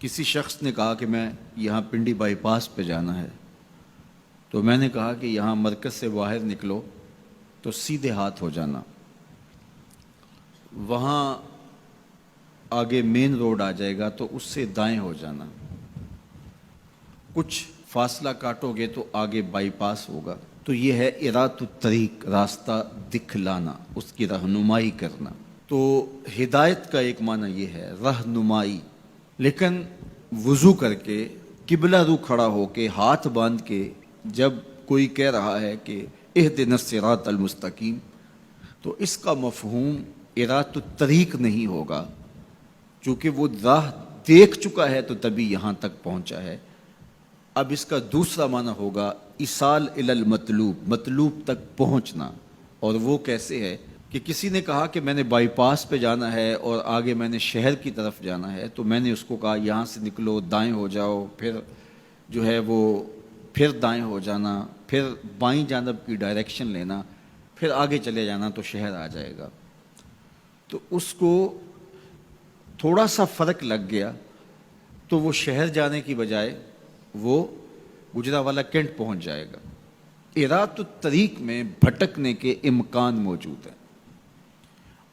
کسی شخص نے کہا کہ میں یہاں پنڈی بائی پاس پہ جانا ہے، تو میں نے کہا کہ یہاں مرکز سے باہر نکلو تو سیدھے ہاتھ ہو جانا، وہاں آگے مین روڈ آ جائے گا تو اس سے دائیں ہو جانا، کچھ فاصلہ کاٹو گے تو آگے بائی پاس ہوگا۔ تو یہ ہے ارات الطریق، راستہ دکھلانا، اس کی رہنمائی کرنا۔ تو ہدایت کا ایک معنی یہ ہے رہنمائی، لیکن وضو کر کے قبلہ رو کھڑا ہو کے ہاتھ باندھ کے جب کوئی کہہ رہا ہے کہ اہدنا الصراط المستقیم، تو اس کا مفہوم ارات الطریق نہیں ہوگا، چونکہ وہ راہ دیکھ چکا ہے تو تبھی یہاں تک پہنچا ہے۔ اب اس کا دوسرا معنی ہوگا ایصال الی المطلوب، مطلوب تک پہنچنا۔ اور وہ کیسے ہے کہ کسی نے کہا کہ میں نے بائی پاس پہ جانا ہے اور آگے میں نے شہر کی طرف جانا ہے، تو میں نے اس کو کہا یہاں سے نکلو، دائیں ہو جاؤ، پھر جو ہے وہ پھر دائیں ہو جانا، پھر بائیں جانب کی ڈائریکشن لینا، پھر آگے چلے جانا تو شہر آ جائے گا۔ تو اس کو تھوڑا سا فرق لگ گیا، تو وہ شہر جانے کی بجائے وہ گجرانوالہ کینٹ پہنچ جائے گا۔ ارات الطریق میں بھٹکنے کے امکان موجود ہیں،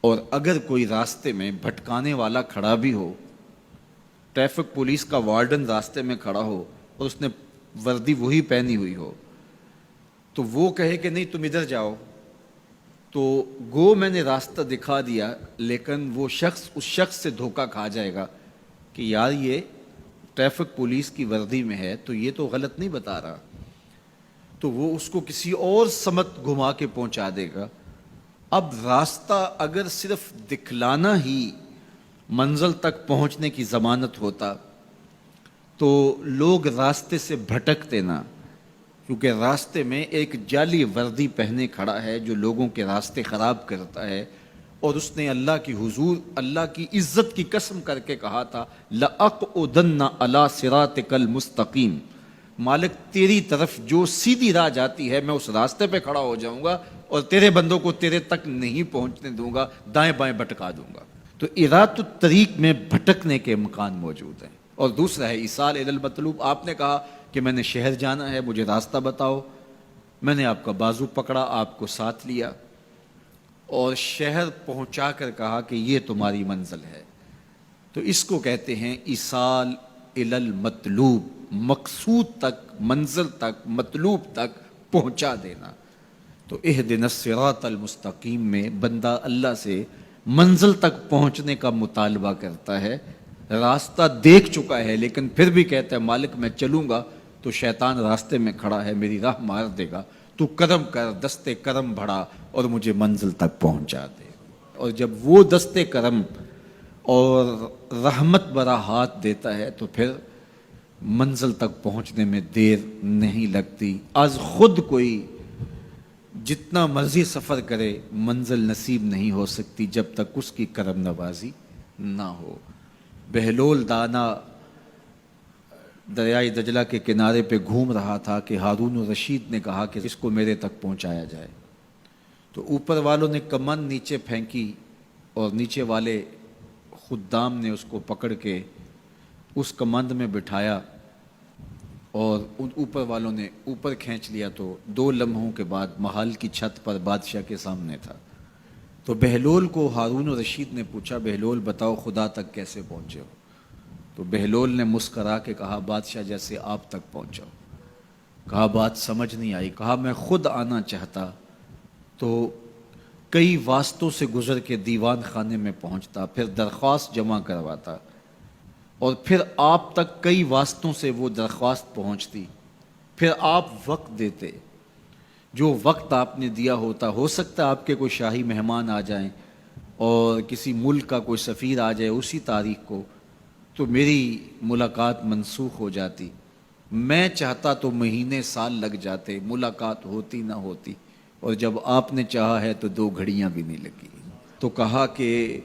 اور اگر کوئی راستے میں بھٹکانے والا کھڑا بھی ہو، ٹریفک پولیس کا وارڈن راستے میں کھڑا ہو اور اس نے وردی وہی پہنی ہوئی ہو، تو وہ کہے کہ نہیں تم ادھر جاؤ، تو گو میں نے راستہ دکھا دیا، لیکن وہ شخص اس شخص سے دھوکہ کھا جائے گا کہ یار یہ ٹریفک پولیس کی وردی میں ہے تو یہ تو غلط نہیں بتا رہا، تو وہ اس کو کسی اور سمت گھما کے پہنچا دے گا۔ اب راستہ اگر صرف دکھلانا ہی منزل تک پہنچنے کی ضمانت ہوتا تو لوگ راستے سے بھٹکتے نہ، کیونکہ راستے میں ایک جعلی وردی پہنے کھڑا ہے جو لوگوں کے راستے خراب کرتا ہے، اور اس نے اللہ کی حضور، اللہ کی عزت کی قسم کر کے کہا تھا لَأَقْعُدَنَّ عَلَىٰ صِرَاطِكَ الْمُسْتَقِيمِ، مالک تیری طرف جو سیدھی راہ جاتی ہے میں اس راستے پہ کھڑا ہو جاؤں گا اور تیرے بندوں کو تیرے تک نہیں پہنچنے دوں گا، دائیں بائیں بھٹکا دوں گا۔ تو ارات الطریق میں بھٹکنے کے امکان موجود ہیں۔ اور دوسرا ہے ایصال الی المطلوب، آپ نے کہا کہ میں نے شہر جانا ہے، مجھے راستہ بتاؤ، میں نے آپ کا بازو پکڑا، آپ کو ساتھ لیا اور شہر پہنچا کر کہا کہ یہ تمہاری منزل ہے، تو اس کو کہتے ہیں ایصال الی المطلوب، مقصود تک، منزل تک، مطلوب تک پہنچا دینا۔ تو اہدنا الصراط المستقیم میں بندہ اللہ سے منزل تک پہنچنے کا مطالبہ کرتا ہے، راستہ دیکھ چکا ہے لیکن پھر بھی کہتا ہے مالک میں چلوں گا تو شیطان راستے میں کھڑا ہے، میری راہ مار دے گا، تو کرم کر، دستے کرم بڑھا اور مجھے منزل تک پہنچا دے۔ اور جب وہ دستے کرم اور رحمت برا ہاتھ دیتا ہے تو پھر منزل تک پہنچنے میں دیر نہیں لگتی۔ از خود کوئی جتنا مرضی سفر کرے منزل نصیب نہیں ہو سکتی جب تک اس کی کرم نوازی نہ ہو۔ بہلول دانا دریائے دجلہ کے کنارے پہ گھوم رہا تھا کہ ہارون الرشید نے کہا کہ اس کو میرے تک پہنچایا جائے، تو اوپر والوں نے کمند نیچے پھینکی اور نیچے والے خدام نے اس کو پکڑ کے اس کمند میں بٹھایا اور ان اوپر والوں نے اوپر کھینچ لیا، تو 2 لمحوں کے بعد محل کی چھت پر بادشاہ کے سامنے تھا۔ تو بہلول کو ہارون الرشید نے پوچھا بہلول بتاؤ خدا تک کیسے پہنچے ہو؟ تو بہلول نے مسکرا کے کہا بادشاہ جیسے آپ تک پہنچا ہو۔ کہا بات سمجھ نہیں آئی۔ کہا میں خود آنا چاہتا تو کئی واسطوں سے گزر کے دیوان خانے میں پہنچتا، پھر درخواست جمع کرواتا، اور پھر آپ تک کئی واسطوں سے وہ درخواست پہنچتی، پھر آپ وقت دیتے، جو وقت آپ نے دیا ہوتا، ہو سکتا ہے آپ کے کوئی شاہی مہمان آ جائیں اور کسی ملک کا کوئی سفیر آ جائے اسی تاریخ کو، تو میری ملاقات منسوخ ہو جاتی، میں چاہتا تو مہینے سال لگ جاتے، ملاقات ہوتی نہ ہوتی، اور جب آپ نے چاہا ہے تو 2 گھڑیاں بھی نہیں لگی۔ تو کہا کہ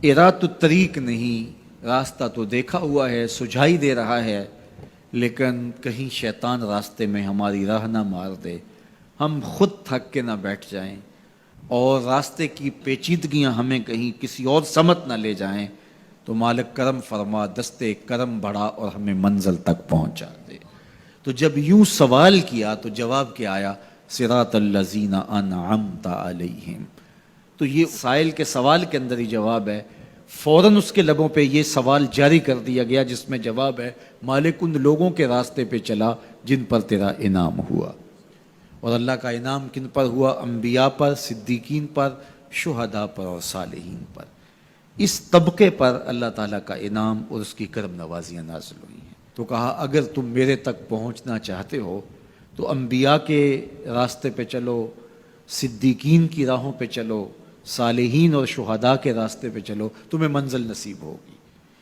ارات الطریق نہیں، راستہ تو دیکھا ہوا ہے، سجھائی دے رہا ہے، لیکن کہیں شیطان راستے میں ہماری راہ نہ مار دے، ہم خود تھک کے نہ بیٹھ جائیں اور راستے کی پیچیدگیاں ہمیں کہیں کسی اور سمت نہ لے جائیں، تو مالک کرم فرما، دستے کرم بڑھا اور ہمیں منزل تک پہنچا دے۔ تو جب یوں سوال کیا تو جواب کیا آیا؟ صراط الذین انعمت علیہم۔ تو یہ سائل کے سوال کے اندر ہی جواب ہے، فوراً اس کے لبوں پہ یہ سوال جاری کر دیا گیا جس میں جواب ہے، مالک ان لوگوں کے راستے پہ چلا جن پر تیرا انعام ہوا۔ اور اللہ کا انعام کن پر ہوا؟ انبیاء پر، صدیقین پر، شہداء پر اور صالحین پر۔ اس طبقے پر اللہ تعالیٰ کا انعام اور اس کی کرم نوازیاں نازل ہوئی ہیں۔ تو کہا اگر تم میرے تک پہنچنا چاہتے ہو تو انبیاء کے راستے پہ چلو، صدیقین کی راہوں پہ چلو، صالحین اور شہداء کے راستے پہ چلو، تمہیں منزل نصیب ہوگی۔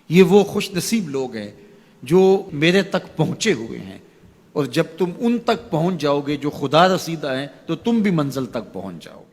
یہ وہ خوش نصیب لوگ ہیں جو میرے تک پہنچے ہوئے ہیں، اور جب تم ان تک پہنچ جاؤ گے جو خدا رسیدہ ہیں تو تم بھی منزل تک پہنچ جاؤ گے۔